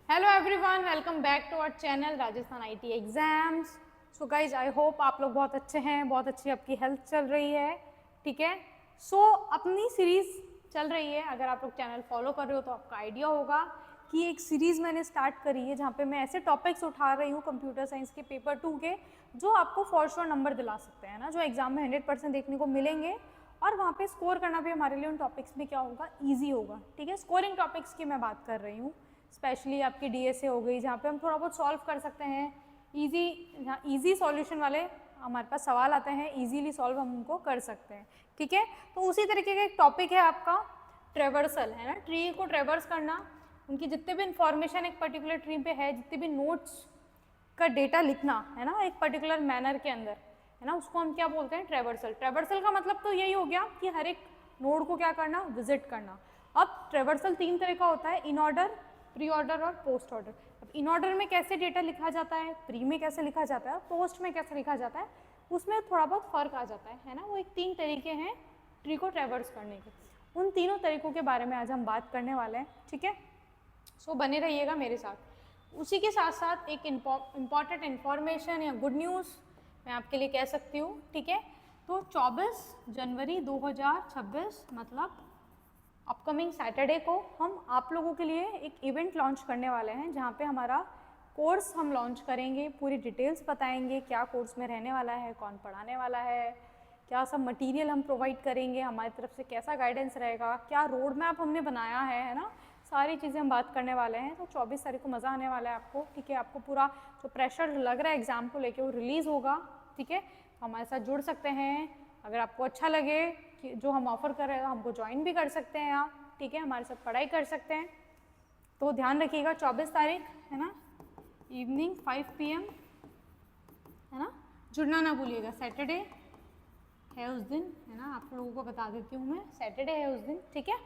Hello everyone, welcome back to our channel Rajasthan IT exams. So guys, I hope आप लोग बहुत अच्छे हैं, बहुत अच्छी आपकी हेल्थ चल रही है। ठीक है। सो अपनी सीरीज़ चल रही है। अगर आप लोग चैनल फॉलो कर रहे हो तो आपका आइडिया होगा कि एक सीरीज़ मैंने स्टार्ट करी है जहाँ पे मैं ऐसे टॉपिक्स उठा रही हूँ कंप्यूटर साइंस के पेपर 2 के, जो आपको फॉर श्योर नंबर दिला सकते हैं ना, जो एग्जाम में 100% देखने को मिलेंगे। और वहाँ पे स्कोर करना भी हमारे लिए उन टॉपिक्स में क्या होगा, ईजी होगा। ठीक है। स्कोरिंग टॉपिक्स की मैं बात कर रही हूँ, स्पेशली आपकी डीएसए हो गई, जहाँ पे हम थोड़ा बहुत सॉल्व कर सकते हैं। इजी सॉल्यूशन वाले हमारे पास सवाल आते हैं, इजीली सॉल्व हम उनको कर सकते हैं। ठीक है। तो उसी तरीके का एक टॉपिक है आपका ट्रेवर्सल, है ना, ट्री को ट्रेवर्स करना, उनकी जितने भी इंफॉर्मेशन एक पर्टिकुलर ट्री पे है, जितने भी नोट्स का डेटा लिखना है ना एक पर्टिकुलर मैनर के अंदर, है ना, उसको हम क्या बोलते हैं, ट्रेवर्सल। ट्रेवर्सल का मतलब तो यही हो गया कि हर एक नोड को क्या करना, विजिट करना। अब ट्रेवर्सल 3 तरह का होता है, इन ऑर्डर, प्री ऑर्डर और पोस्ट ऑर्डर। अब इन ऑर्डर में कैसे डेटा लिखा जाता है, प्री में कैसे लिखा जाता है, पोस्ट में कैसे लिखा जाता है, उसमें थोड़ा बहुत फर्क आ जाता है ना। वो एक 3 तरीके हैं ट्री को ट्रेवर्स करने के। उन तीनों तरीकों के बारे में आज हम बात करने वाले हैं। ठीक है। सो बने रहिएगा मेरे साथ। उसी के साथ साथ एक इम्पॉर्टेंट इन्फॉर्मेशन या गुड न्यूज़ मैं आपके लिए कह सकती हूँ। ठीक है। तो 24 जनवरी 2026 मतलब अपकमिंग सैटरडे को हम आप लोगों के लिए एक इवेंट लॉन्च करने वाले हैं, जहाँ पे हमारा कोर्स हम लॉन्च करेंगे, पूरी डिटेल्स बताएंगे क्या कोर्स में रहने वाला है, कौन पढ़ाने वाला है, क्या सब मटेरियल हम प्रोवाइड करेंगे, हमारी तरफ से कैसा गाइडेंस रहेगा, क्या रोड मैप हमने बनाया है ना, सारी चीज़ें हम बात करने वाले हैं। तो 24 तारीख को मज़ा आने वाला है आपको। ठीक है। आपको पूरा जो प्रेशर लग रहा है एग्ज़ाम को लेके वो रिलीज़ होगा। ठीक है। हमारे साथ जुड़ सकते हैं। अगर आपको अच्छा लगे कि जो हम ऑफ़र कर रहे हैं, हमको ज्वाइन भी कर सकते हैं आप। ठीक है। हमारे साथ पढ़ाई कर सकते हैं। तो ध्यान रखिएगा 24 तारीख, है ना, इवनिंग 5 PM, है ना, जुड़ना ना भूलिएगा। सैटरडे है उस दिन, है ना, आप लोगों को बता देती हूँ मैं, सैटरडे है उस दिन। ठीक है।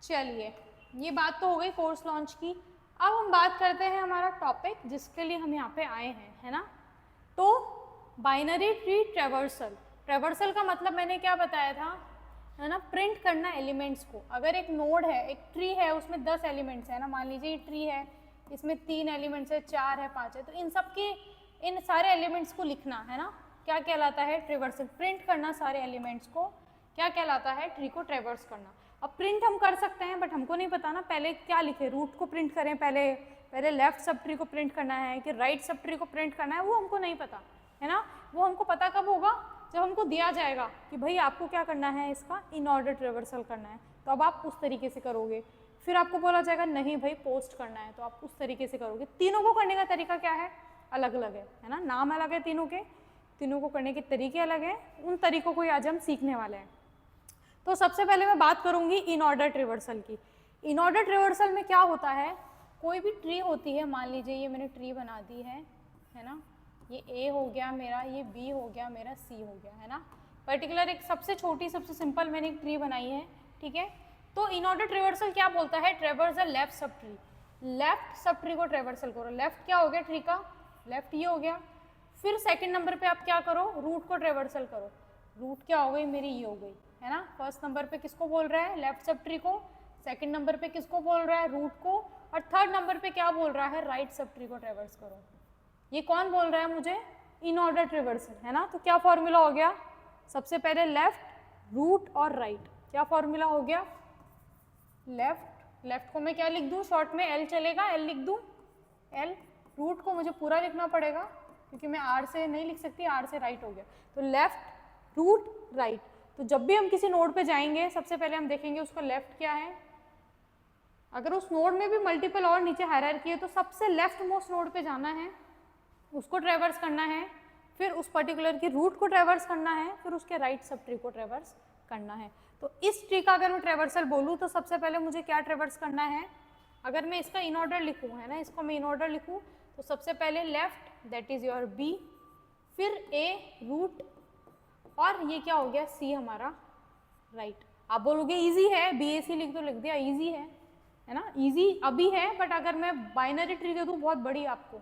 चलिए, ये बात तो हो गई कोर्स लॉन्च की। अब हम बात करते हैं हमारा टॉपिक जिसके लिए हम यहाँ पे आए हैं, है ना। तो बाइनरी ट्री ट्रेवर्सल। ट्रेवर्सल का मतलब मैंने क्या बताया था, है ना, प्रिंट करना एलिमेंट्स को। अगर एक नोड है, एक ट्री है, उसमें 10 एलिमेंट्स है ना, मान लीजिए ये ट्री है, इसमें 3 एलिमेंट्स है, 4 है, 5 है, तो इन सब के, इन सारे एलिमेंट्स को लिखना, है ना, क्या कहलाता है, ट्रेवर्सल। प्रिंट करना सारे एलिमेंट्स को क्या कहलाता है, ट्री को ट्रेवर्स करना। अब प्रिंट हम कर सकते हैं, बट हमको नहीं पता ना पहले क्या लिखे, रूट को प्रिंट करें पहले लेफ्ट सब ट्री को प्रिंट करना है कि राइट सब ट्री को प्रिंट करना है, वो हमको नहीं पता, है ना। वो हमको पता कब होगा, जब हमको दिया जाएगा कि भाई आपको क्या करना है, इसका इन ऑर्डर ट्रेवर्सल करना है, तो अब आप उस तरीके से करोगे। फिर आपको बोला जाएगा नहीं भाई पोस्ट करना है, तो आप उस तरीके से करोगे। तीनों को करने का तरीका क्या है, अलग अलग है ना, नाम अलग है तीनों के, तीनों को करने के तरीके अलग हैं। उन तरीकों को आज हम सीखने वाले हैं। तो सबसे पहले मैं बात करूंगी इन ऑर्डर ट्रेवर्सल की। इन ऑर्डर ट्रेवर्सल में क्या होता है, कोई भी ट्री होती है, मान लीजिए ये मैंने ट्री बना दी है ना, ये ए हो गया मेरा, ये बी हो गया मेरा, सी हो गया, है ना, पर्टिकुलर एक सबसे छोटी सबसे सिंपल मैंने एक ट्री बनाई है। ठीक है। तो इन ऑर्डर ट्रेवर्सल क्या बोलता है, ट्रेवर्स the left sub tree, left sub tree को ट्रेवर्सल करो। लेफ्ट क्या हो गया ट्री का, लेफ्ट ये हो गया। फिर सेकंड नंबर पे आप क्या करो, रूट को ट्रेवर्सल करो। रूट क्या हो गई मेरी, ये हो गई, है ना। फर्स्ट नंबर पे किसको बोल रहा है, लेफ्ट सब ट्री को। सेकंड नंबर पे किसको बोल रहा है, रूट को। और थर्ड नंबर पे क्या बोल रहा है, राइट सब ट्री को ट्रेवर्स करो। ये कौन बोल रहा है मुझे, इन ऑर्डर ट्रेवर्सल, है ना। तो क्या फॉर्मूला हो गया, सबसे पहले लेफ्ट, रूट और राइट। क्या फॉर्मूला हो गया, लेफ्ट को मैं क्या लिख दूं, शॉर्ट में एल चलेगा, एल लिख दूं, एल। रूट को मुझे पूरा लिखना पड़ेगा क्योंकि मैं आर से नहीं लिख सकती, आर से राइट हो गया, तो लेफ्ट रूट राइट। तो जब भी हम किसी नोड पे जाएंगे सबसे पहले हम देखेंगे उसका लेफ्ट क्या है। अगर उस नोड में भी मल्टीपल और नीचे हायरार्की है तो सबसे लेफ्ट मोस्ट नोड पे जाना है, उसको ट्रेवर्स करना है, फिर उस पर्टिकुलर की रूट को ट्रेवर्स करना है, फिर उसके राइट सब ट्री को ट्रेवर्स करना है। तो इस ट्री का अगर मैं ट्रेवर्सल बोलूँ तो सबसे पहले मुझे क्या ट्रेवर्स करना है, अगर मैं इसका इन ऑर्डर लिखूँ, है ना, इसको मैं इन ऑर्डर लिखूँ तो सबसे पहले left, that is your b, फिर ए रूट, और ये क्या हो गया, सी हमारा राइट। आप बोलोगे इजी है, बी ए सी लिख दो, लिख दिया, इजी है ना, इजी अभी है, बट अगर मैं बाइनरी ट्री दे दूँ बहुत बड़ी आपको,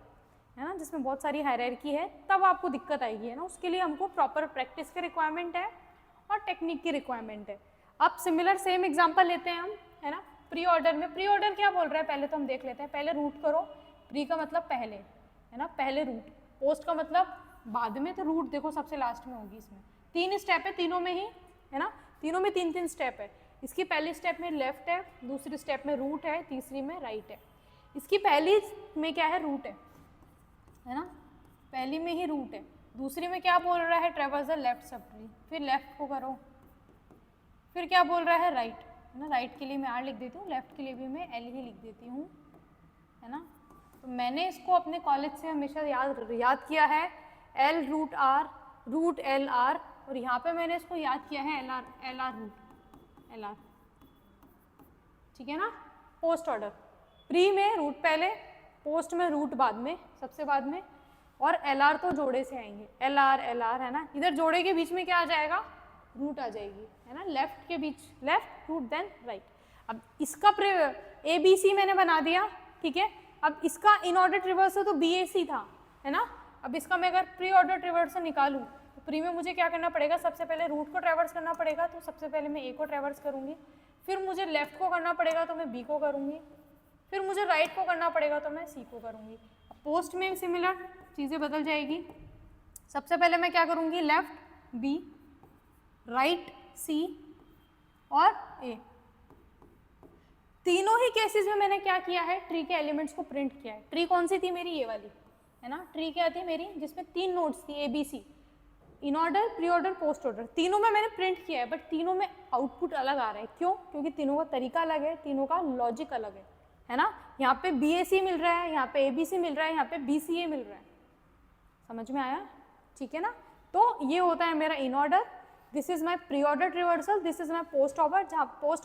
है ना, जिसमें बहुत सारी हायरार्की है, तब आपको दिक्कत आएगी, है ना। उसके लिए हमको प्रॉपर प्रैक्टिस की रिक्वायरमेंट है और टेक्निक की रिक्वायरमेंट है। अब सिमिलर सेम एग्जांपल लेते हैं हम, है ना। प्री ऑर्डर में, प्री ऑर्डर क्या बोल रहा है पहले तो हम देख लेते हैं। पहले रूट करो, प्री का मतलब पहले है ना, पहले रूट, पोस्ट का मतलब बाद में, तो रूट देखो सबसे लास्ट में होगी। इसमें 3 स्टेप है तीनों में ही, है ना, तीनों में 3-3 स्टेप है। इसकी पहली स्टेप में लेफ्ट है, दूसरी स्टेप में रूट है, तीसरी में राइट है। इसकी पहली में क्या है, रूट है ना, पहली में ही रूट है। दूसरी में क्या बोल रहा है, ट्रेवर्स द लेफ्ट सब ट्री, फिर लेफ्ट को करो, फिर क्या बोल रहा है, राइट, है ना। राइट के लिए मैं आर लिख देती हूँ, लेफ्ट के लिए भी मैं एल ही लिख देती हूँ, है ना। तो मैंने इसको अपने कॉलेज से हमेशा याद किया है, L root R, root L R, और यहाँ पे मैंने इसको याद किया है L R root L R, ठीक है ना। पोस्ट ऑर्डर, प्री में रूट पहले, पोस्ट में रूट बाद में, सबसे बाद में, और एल आर तो जोड़े से आएंगे, एल आर है ना। इधर जोड़े के बीच में क्या आ जाएगा, रूट आ जाएगी, है ना। लेफ्ट के बीच लेफ्ट, रूट देन राइट। अब इसका ए बी सी मैंने बना दिया, ठीक है। अब इसका इन ऑर्डर ट्रिवर्सल तो बी ए सी था, है ना। अब इसका मैं अगर प्री ऑर्डर ट्रिवर्सल निकालूँ तो प्री में मुझे क्या करना पड़ेगा, सबसे पहले रूट को ट्रैवर्स करना पड़ेगा, तो सबसे पहले मैं ए को ट्रैवर्स करूँगी, फिर मुझे लेफ्ट को करना पड़ेगा तो मैं बी को करूँगी, फिर मुझे राइट को करना पड़ेगा तो मैं सी को करूँगी। पोस्ट में सिमिलर चीज़ें बदल जाएगी। सबसे पहले मैं क्या करूँगी, लेफ्ट बी, राइट सी और ए। तीनों ही केसेस में मैंने क्या किया है, ट्री के एलिमेंट्स को प्रिंट किया है। ट्री कौन सी थी मेरी, ये वाली, है ना। ट्री क्या थी मेरी, जिसमें 3 नोड्स थी, A B C, in order, pre order, post order. तीनों में मैंने प्रिंट किया है, बट तीनों में आउटपुट अलग आ रहा है। क्यों, क्योंकि तीनों का तरीका अलग है, तीनों का लॉजिक अलग है ना। यहाँ पे बी ए सी मिल रहा है, यहाँ पे ए बी सी मिल रहा है, यहाँ पे बी सी ए मिल रहा है। समझ में आया, ठीक है ना। तो ये होता है मेरा in order, this is my pre order traversal, this is my post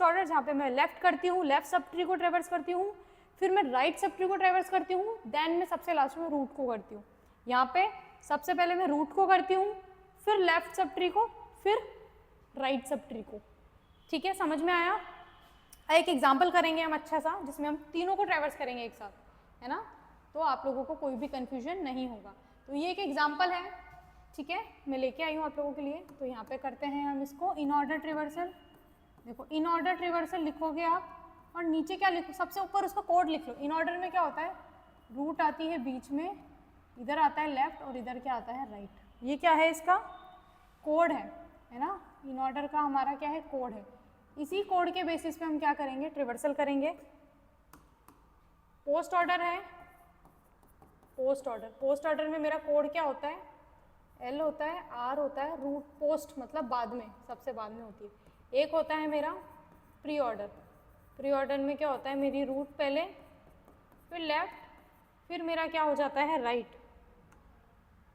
order, जहाँ पे मैं लेफ्ट करती हूँ, लेफ्ट सब ट्री को ट्रेवर्स करती हूँ, फिर मैं राइट सब ट्री को ट्रेवर्स करती हूँ, देन मैं सबसे लास्ट में रूट को करती हूँ। यहाँ पे सबसे पहले मैं रूट को करती हूँ, फिर लेफ्ट सब ट्री को, फिर राइट सब ट्री को, ठीक है। समझ में आया। एक एग्जाम्पल करेंगे हम अच्छा सा, जिसमें हम तीनों को ट्रेवर्स करेंगे एक साथ, है ना, तो आप लोगों को कोई भी कन्फ्यूजन नहीं होगा। तो ये एक एग्जाम्पल है, ठीक है, मैं लेके आई हूँ आप लोगों के लिए। तो यहाँ पे करते हैं हम इसको इन ऑर्डर ट्रिवर्सल। देखो इन ऑर्डर ट्रिवर्सल लिखोगे आप, और नीचे क्या लिखो, सबसे ऊपर उसका कोड लिख लो। इन ऑर्डर में क्या होता है, रूट आती है बीच में, इधर आता है लेफ्ट और इधर क्या आता है, राइट। ये क्या है, इसका कोड है ना। इन ऑर्डर का हमारा क्या है, कोड है। इसी कोड के बेसिस पे हम क्या करेंगे, ट्रिवर्सल करेंगे। पोस्ट ऑर्डर है, पोस्ट ऑर्डर में मेरा कोड क्या होता है, एल होता है, आर होता है, रूट, पोस्ट मतलब बाद में, सबसे बाद में होती है। एक होता है मेरा प्री ऑर्डर में क्या होता है, मेरी रूट पहले, फिर लेफ्ट, फिर मेरा क्या हो जाता है, राइट,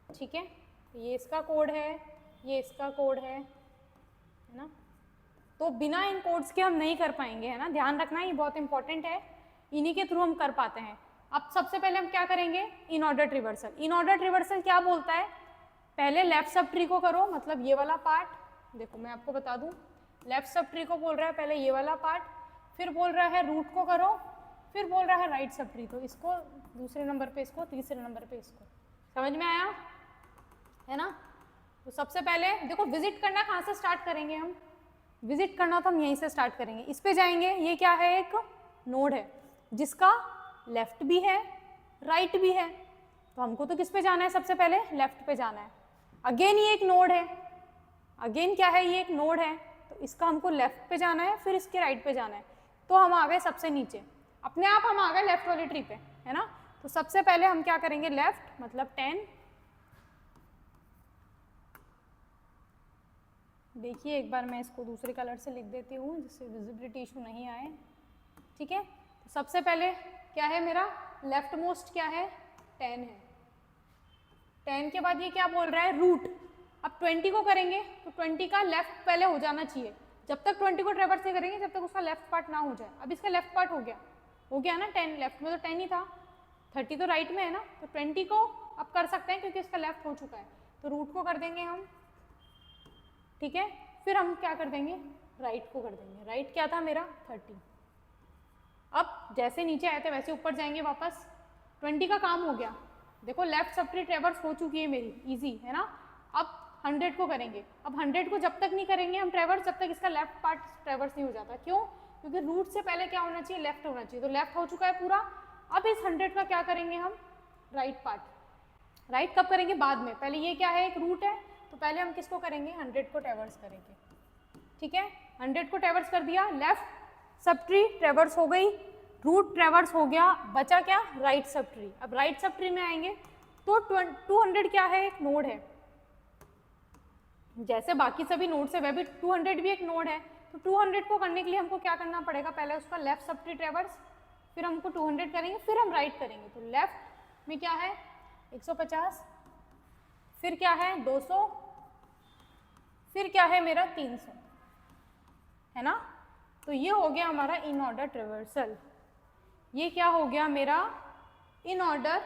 ठीक है। ये इसका कोड है, ये इसका कोड है ना। तो बिना इन कोड्स के हम नहीं कर पाएंगे, है ना, ध्यान रखना, ये बहुत इंपॉर्टेंट है, इन्हीं के थ्रू हम कर पाते हैं। अब सबसे पहले हम क्या करेंगे, इन ऑर्डर ट्रिवर्सल। इन ऑर्डर ट्रिवर्सल क्या बोलता है, पहले लेफ्ट सब ट्री को करो, मतलब ये वाला पार्ट। देखो मैं आपको बता दूं, लेफ्ट सब ट्री को बोल रहा है पहले ये वाला पार्ट, फिर बोल रहा है रूट को करो, फिर बोल रहा है राइट सब ट्री, तो इसको दूसरे नंबर पे, इसको तीसरे नंबर पे, इसको। समझ में आया, है ना। तो सबसे पहले देखो, विजिट करना कहाँ से स्टार्ट करेंगे हम, विजिट करना तो हम यहीं से स्टार्ट करेंगे। इस पे जाएंगे, ये क्या है, एक नोड है जिसका लेफ्ट भी है राइट भी है, तो हमको तो किस पे जाना है, सबसे पहले लेफ्ट पे जाना है। अगेन ये एक नोड है, अगेन क्या है, ये एक नोड है, तो इसका हमको लेफ्ट पे जाना है, फिर इसके राइट पे जाना है। तो हम आ गए सबसे नीचे, अपने आप हम आ गए लेफ्ट वाली ट्री पे, है ना। तो सबसे पहले हम क्या करेंगे, लेफ्ट मतलब 10, देखिए एक बार मैं इसको दूसरे कलर से लिख देती हूँ जिससे विजिबिलिटी इशू नहीं आए, ठीक है। तो सबसे पहले क्या है मेरा, लेफ्ट मोस्ट क्या है, 10 है। 10 के बाद ये क्या बोल रहा है, रूट। अब 20 को करेंगे तो 20 का लेफ्ट पहले हो जाना चाहिए, जब तक 20 को ट्रेवर्स नहीं करेंगे जब तक उसका लेफ्ट पार्ट ना हो जाए। अब इसका लेफ्ट पार्ट हो गया ना, 10 लेफ्ट में तो 10 ही था, 30 तो राइट में है ना, तो 20 को अब कर सकते हैं क्योंकि इसका लेफ्ट हो चुका है, तो रूट को कर देंगे हम, ठीक है। फिर हम क्या कर देंगे, राइट को कर देंगे। राइट क्या था मेरा, 30। अब जैसे नीचे आए थे वैसे ऊपर जाएंगे वापस, 20 का काम हो गया। देखो लेफ्ट सब ट्री ट्रेवर्स हो चुकी है मेरी, इजी है ना। अब 100 को करेंगे, अब 100 को जब तक नहीं करेंगे हम ट्रेवर्स, जब तक इसका लेफ्ट पार्ट ट्रेवर्स नहीं हो जाता। क्यों, क्योंकि रूट से पहले क्या होना चाहिए, लेफ्ट होना चाहिए, तो लेफ्ट हो चुका है पूरा। अब इस 100 का क्या करेंगे हम, राइट पार्ट। राइट कब करेंगे, बाद में। पहले ये क्या है, एक रूट है, तो पहले हम किसको करेंगे, 100 को ट्रेवर्स करेंगे, ठीक है। 100 को ट्रेवर्स कर दिया, लेफ्ट सब ट्री ट्रेवर्स हो गई, रूट ट्रेवर्स हो गया, बचा क्या, राइट सब ट्री। अब राइट सब ट्री में आएंगे तो 200 क्या है, एक नोड है, जैसे बाकी सभी नोड से वह भी 200 भी एक नोड है। तो 200 को करने के लिए हमको क्या करना पड़ेगा, पहले उसका लेफ्ट सब ट्री ट्रेवर्स, फिर हमको 200 करेंगे, फिर हम राइट करेंगे। तो लेफ्ट में क्या है 150, फिर क्या है 200, फिर क्या है मेरा 300, है ना। तो ये हो गया हमारा इन ऑर्डर ट्रेवर्सल। ये क्या हो गया मेरा, इन ऑर्डर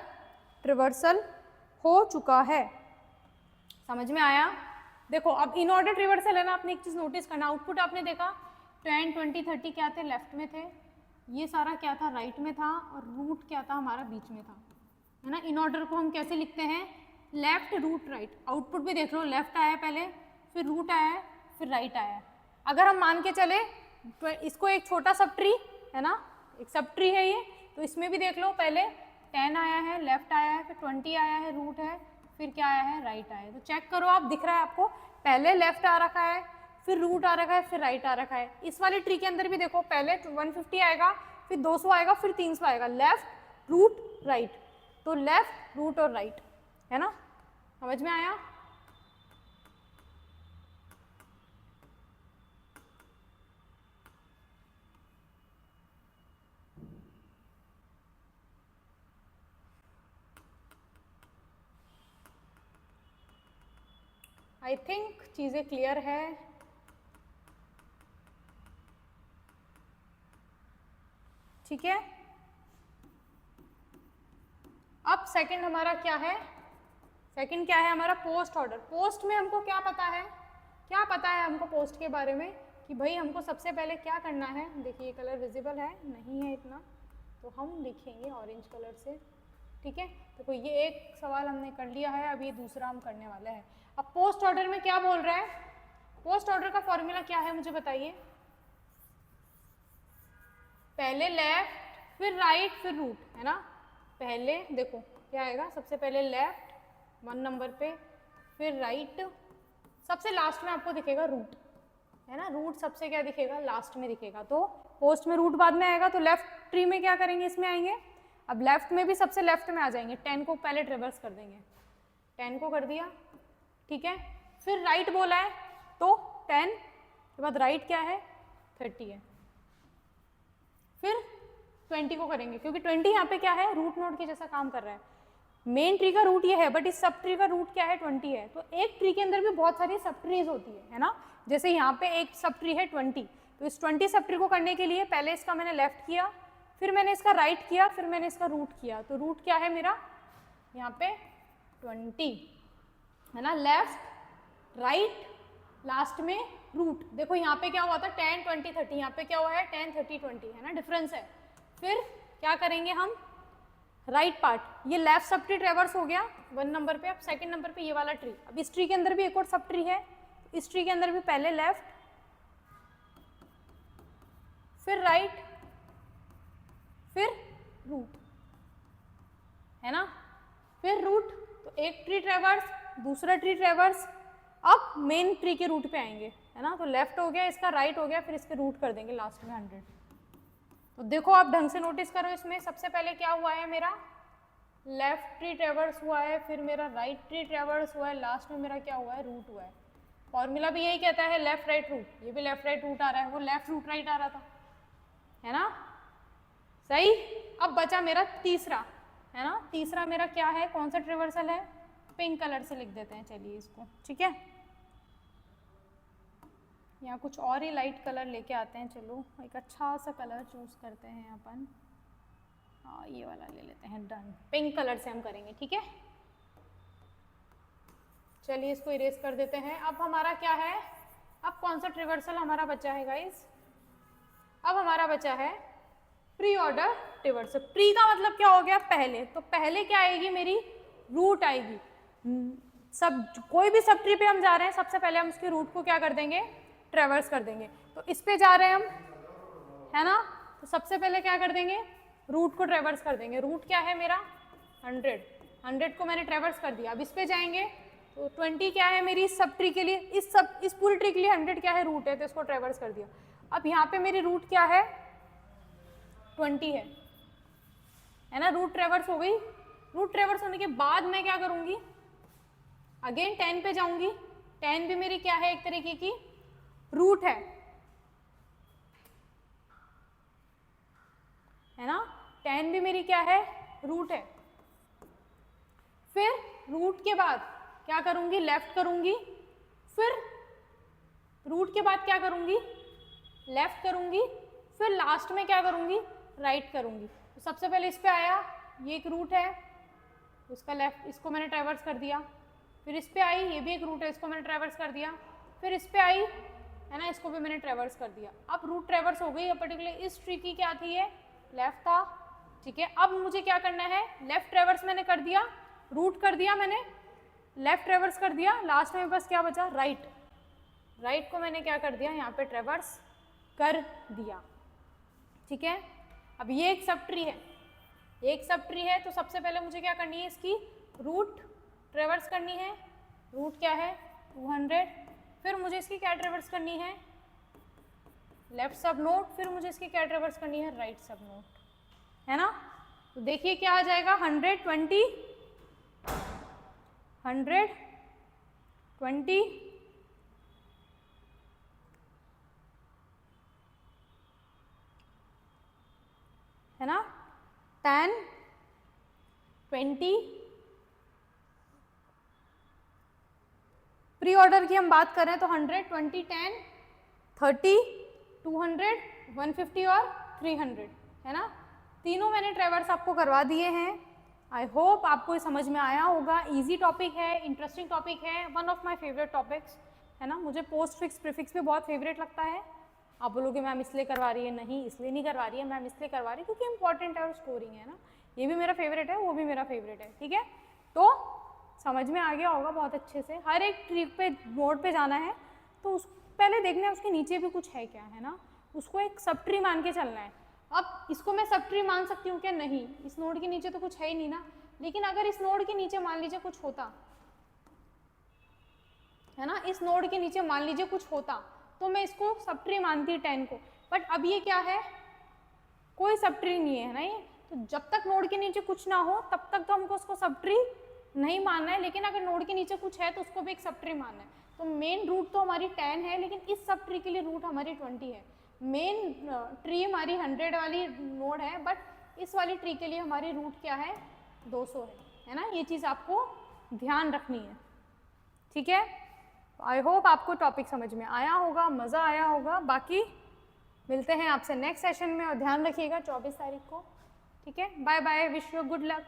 ट्रेवर्सल हो चुका है। समझ में आया। देखो अब इन ऑर्डर ट्रेवर्सल है ना, आपने एक चीज नोटिस करना, आउटपुट आपने देखा 10, 20, 30 क्या थे, लेफ्ट में थे, ये सारा क्या था, राइट में था, और रूट क्या था हमारा बीच में था, है ना। इन ऑर्डर को हम कैसे लिखते हैं, लेफ्ट रूट राइट। आउटपुट भी देख लो, लेफ्ट आया पहले, फिर रूट आया, फिर राइट आया। अगर हम मान के चले इसको एक छोटा सब ट्री है ना, एक सब ट्री है ये, तो इसमें भी देख लो पहले 10 आया है, लेफ्ट आया है, फिर 20 आया है, रूट है, फिर क्या आया है, राइट आया है। तो चेक करो आप, दिख रहा है आपको, पहले लेफ्ट आ रखा है, फिर रूट आ रखा है, फिर राइट आ रखा है। इस वाले ट्री के अंदर भी देखो, पहले 150 आएगा, फिर 200 आएगा, फिर 300 आएगा, लेफ्ट रूट राइट। तो लेफ्ट रूट और राइट, है ना, समझ में आया। आई थिंक चीज़ें क्लियर है। ठीक है, अब सेकंड हमारा क्या है, सेकंड क्या है हमारा, पोस्ट ऑर्डर। पोस्ट में हमको क्या पता है, क्या पता है हमको पोस्ट के बारे में, कि भाई हमको सबसे पहले क्या करना है। देखिए ये कलर विजिबल है नहीं है इतना, तो हम लिखेंगे ऑरेंज कलर से, ठीक है। तो ये एक सवाल हमने कर लिया है, अब ये दूसरा हम करने वाले हैं। अब पोस्ट ऑर्डर में क्या बोल रहा है, पोस्ट ऑर्डर का फॉर्मूला क्या है मुझे बताइए। पहले लेफ्ट, फिर राइट, फिर रूट, है ना। पहले देखो क्या आएगा, सबसे पहले लेफ्ट 1 नंबर पे, फिर राइट, सबसे लास्ट में आपको दिखेगा रूट, है ना। रूट सबसे क्या दिखेगा, लास्ट में दिखेगा। तो पोस्ट में रूट बाद में आएगा, तो लेफ्ट ट्री में क्या करेंगे, इसमें आएंगे। अब लेफ्ट में भी सबसे लेफ्ट में आ जाएंगे, 10 को पहले ट्रेवर्स कर देंगे, 10 को कर दिया, ठीक है। फिर राइट बोला है, तो 10 के बाद राइट क्या है, 30 है, फिर 20 को करेंगे, क्योंकि 20 यहाँ पे क्या है, रूट नोड के जैसा काम कर रहा है। मेन ट्री का रूट ये है, बट इस सब ट्री का रूट क्या है, 20 है। तो एक ट्री के अंदर भी बहुत सारी सब ट्रीज होती है ना। जैसे यहाँ पे एक सब ट्री है 20, तो इस 20 सब ट्री को करने के लिए पहले इसका मैंने लेफ्ट किया, फिर मैंने इसका राइट किया, फिर मैंने इसका रूट किया। तो रूट क्या है मेरा यहाँ पे 20, है ना। लेफ्ट राइट लास्ट में रूट। देखो यहाँ पे क्या हुआ था 10, 20, 30, यहाँ पे क्या हुआ है 10, 30, 20, है ना, डिफरेंस है। फिर क्या करेंगे हम, राइट पार्ट, ये लेफ्ट सब ट्री ट्रेवर्स हो गया 1 नंबर पे। अब सेकंड नंबर पे ये वाला ट्री, अब इस ट्री के अंदर भी एक और सब ट्री है, इस ट्री के अंदर भी पहले लेफ्ट, फिर राइट, फिर रूट, है ना, फिर रूट। तो एक ट्री ट्रेवर्स, दूसरा ट्री ट्रेवर्स, अब मेन ट्री के रूट पे आएंगे, है ना। तो लेफ्ट हो गया, इसका राइट हो गया, फिर इसके रूट कर देंगे लास्ट में 100। तो देखो आप ढंग से नोटिस करो, इसमें सबसे पहले क्या हुआ है, मेरा लेफ्ट ट्री ट्रेवर्स हुआ है, फिर मेरा राइट ट्री ट्रेवर्स हुआ है, लास्ट में मेरा क्या हुआ है, रूट हुआ है। फॉर्मूला भी यही कहता है, लेफ्ट राइट रूट। ये भी लेफ्ट राइट रूट आ रहा है, वो लेफ्ट रूट राइट आ रहा था, है ना, सही। अब बचा मेरा तीसरा, है ना। तीसरा मेरा क्या है, कौन सा ट्रेवर्सल है, पिंक कलर से लिख देते हैं, चलिए इसको, ठीक है। यहाँ कुछ और ही लाइट कलर लेके आते हैं, चलो एक अच्छा सा कलर चूज करते हैं अपन। हाँ ये वाला ले लेते हैं, डन। पिंक कलर से हम करेंगे, ठीक है। चलिए इसको इरेज कर देते हैं। अब हमारा क्या है, अब कौन सा ट्रेवर्सल हमारा बचा है गाइस, अब हमारा बचा है प्री ऑर्डर ट्रेवर्सल। प्री का मतलब क्या हो गया, पहले। तो पहले क्या आएगी मेरी, रूट आएगी। सब कोई भी सब ट्री पे हम जा रहे हैं, सबसे पहले हम उसके रूट को क्या कर देंगे, ट्रेवर्स कर देंगे। तो इस पे जा रहे हैं हम, है ना। तो सबसे पहले क्या कर देंगे, रूट को ट्रेवर्स कर देंगे। रूट क्या है मेरा 100, 100 को मैंने ट्रेवर्स कर दिया। अब इस पे जाएंगे तो 20 क्या है मेरी सब ट्री के लिए, इस पूरी ट्री के लिए 100 क्या है रूट है, तो इसको ट्रेवर्स कर दिया। अब यहाँ पे मेरी रूट क्या है 20 है ना। रूट ट्रेवर्स हो गई। रूट ट्रेवर्स होने के बाद मैं क्या करूंगी, अगेन 10 पे जाऊंगी। 10 भी मेरी क्या है, एक तरीके की रूट है ना। 10 भी मेरी क्या है, रूट है। फिर रूट के बाद क्या करूंगी, लेफ्ट करूंगी। फिर रूट के बाद क्या करूंगी, लेफ्ट करूंगी। फिर लास्ट में क्या करूंगी, राइट करूंगी। तो सबसे पहले इस पे आया, ये एक रूट है, उसका लेफ्ट, इसको मैंने ट्रैवर्स कर दिया। फिर इस पे आई, ये भी एक रूट है, इसको मैंने ट्रैवर्स कर दिया। फिर इस पे आई है ना, इसको भी मैंने ट्रैवर्स कर दिया। अब रूट ट्रैवर्स हो गई। अब पर्टिकुलर इस ट्री की क्या थी, ये लेफ्ट था, ठीक है। अब मुझे क्या करना है, लेफ्ट ट्रैवर्स मैंने कर दिया, रूट कर दिया मैंने, लेफ्ट ट्रैवर्स कर दिया, लास्ट में बस क्या बचा, राइट। राइट को मैंने क्या कर दिया, यहाँ पे ट्रैवर्स कर दिया, ठीक है। अब ये एक सब ट्री है, एक सब ट्री है, तो सबसे पहले मुझे क्या करनी है, इसकी रूट ट्रैवर्स करनी है। रूट क्या है 200। फिर मुझे इसकी क्या ट्रैवर्स करनी है, लेफ्ट सब नोड। फिर मुझे इसकी क्या ट्रैवर्स करनी है, राइट सब नोड, है ना। तो देखिए क्या आ जाएगा, 120 120 है ना, 10 20। प्री ऑर्डर की हम बात करें तो 100 20 10 30 200 150 और 300, है ना। तीनों मैंने ट्रैवर्स आपको करवा दिए हैं। आई होप आपको ये समझ में आया होगा। इजी टॉपिक है, इंटरेस्टिंग टॉपिक है, one of my favourite topics, है ना। मुझे पोस्ट फिक्स प्रीफिक्स भी बहुत फेवरेट लगता है। आप बोलोगे मैम इसलिए करवा रही है, नहीं इसलिए नहीं करवा रही है मैम, इसलिए करवा रही है क्योंकि इंपॉर्टेंट है और स्कोरिंग है ना। ये भी मेरा फेवरेट है, वो भी मेरा फेवरेट है, ठीक है। तो समझ में आ गया होगा बहुत अच्छे से। हर एक ट्री पे नोड पे जाना है तो उस पहले देखना है उसके नीचे भी कुछ है क्या, है ना। उसको एक सब ट्री मान के चलना है। अब इसको मैं सब ट्री मान सकती हूँ क्या, नहीं, इस नोड के नीचे तो कुछ है ही नहीं ना। लेकिन अगर इस नोड के नीचे मान लीजिए कुछ होता, है ना, इस नोड के नीचे मान लीजिए कुछ होता तो मैं इसको सब ट्री मानती 10 को। बट अब ये क्या है, कोई सब ट्री नहीं है ना ये। तो जब तक नोड के नीचे कुछ ना हो तब तक तो हमको उसको सब ट्री नहीं मानना है। लेकिन अगर नोड के नीचे कुछ है तो उसको भी एक सब ट्री मानना है। तो मेन रूट तो हमारी 10 है, लेकिन इस सब ट्री के लिए रूट हमारी 20 है। मेन ट्री हमारी 100 वाली नोड है, बट इस वाली ट्री के लिए हमारी रूट क्या है 200 है ना। ये चीज़ आपको ध्यान रखनी है, ठीक है। आई होप आपको टॉपिक समझ में आया होगा, मज़ा आया होगा। बाकी मिलते हैं आपसे नेक्स्ट सेशन में और ध्यान रखिएगा 24 तारीख को, ठीक है। Bye bye, wish you good luck.